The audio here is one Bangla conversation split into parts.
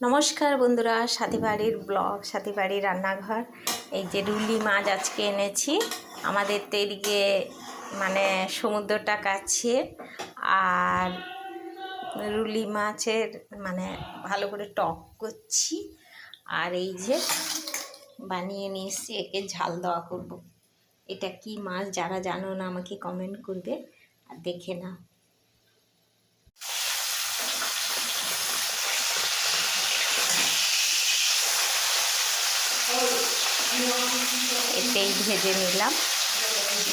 নমস্কার বন্ধুরা, সাথী বাড়ির ব্লগ, সাথী বাড়ির রান্নাঘর। এই যে রুলি মাছ আজকে এনেছি। আমাদের তো এদিকে মানে সমুদ্রটা কাছে, আর রুলি মাছের মানে ভালো করে টক করছি। আর এই যে বানিয়ে নিয়ে এসেছি, একে ঝাল দেওয়া করব। এটা কি মাছ যারা জানো না আমাকে কমেন্ট করবে আর দেখে না। এতেই ভেজে নিলাম।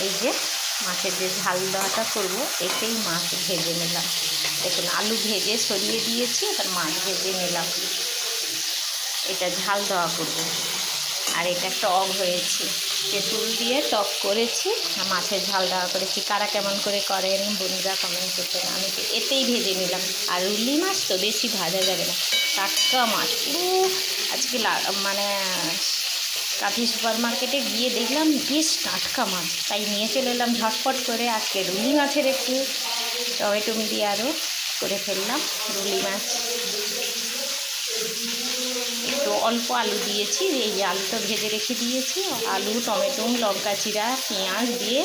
এই যে মাছের যে ঝাল দেওয়াটা করবো, এতেই মাছ ভেজে নিলাম। দেখুন, আলু ভেজে সরিয়ে দিয়েছি, এবার মাছ ভেজে নিলাম। এটা ঝাল দেওয়া করব। আর এটা টক হয়েছে, তেঁতুল দিয়ে টক করেছি আর মাছের ঝাল দেওয়া করেছি। কারা কেমন করে করেন বন্ধুরা কমেন্ট করতেন। আমি তো এতেই ভেজে নিলাম। আর রুলি মাছ তো বেশি ভাজা যাবে না, টাটকা মাছ পুরো। আজকে মানে কাঁথি সুপার মার্কেটে গিয়ে দেখলাম বেশ টাটকা মাছ, তাই নিয়ে চলে এলাম ঝটপট করে। আজকে রুলি মাছের একটু টমেটো দিয়ে আরও করে ফেললাম রুলি মাছ। একটু অল্প আলু দিয়েছি, এই যে আলুটা ভেজে রেখে দিয়েছি, আলু টমেটো লঙ্কা চিরা পেঁয়াজ দিয়ে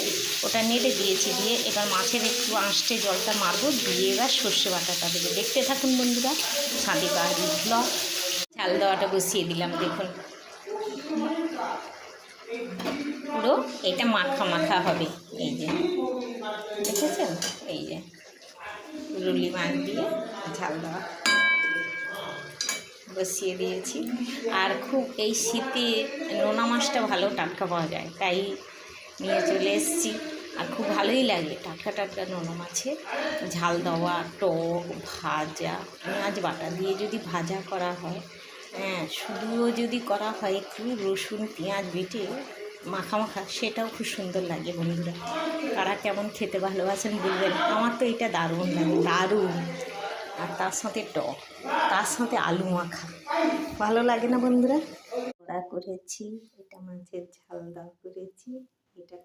ওটা নেড়ে দিয়েছি। দিয়ে এবার মাছের একটু আঁশটে জলটা মারবো, দিয়ে এবার সর্ষে বাটাটা দেবো। দেখতে থাকুন বন্ধুরা, সাথী বাড়ির ব্লগ। ঝাল দেওয়াটা বসিয়ে দিলাম। দেখুন পুরো এটা মাখা মাখা হবে। এই যে দেখেছেন, এই যে রুলি মাছ দিয়ে ঝাল দেওয়া বসিয়ে দিয়েছি। আর খুব এই শীতে নোনা মাছটা ভালো টাটকা পাওয়া যায়, তাই নিয়ে চলে এসেছি। আর খুব ভালোই লাগে টাটকা টাটকা নোনা মাছের ঝাল দেওয়া, টক ভাজা, পেঁয়াজ বাটা দিয়ে যদি ভাজা করা হয়, হ্যাঁ শুধুও যদি করা হয় একটু রসুন পেঁয়াজ বেটে মাখা মাখা, সেটাও খুব সুন্দর লাগে বন্ধুরা। কারা কেমন খেতে ভালোবাসেন বলবেন। আমার তো এটা দারুণ লাগে, দারুণ। আর তার সাথে টক, তার সাথে আলু মাখা, ভালো লাগে না বন্ধুরা। করেছি এটা মাছের ঝাল দেওয়া করেছি। এটা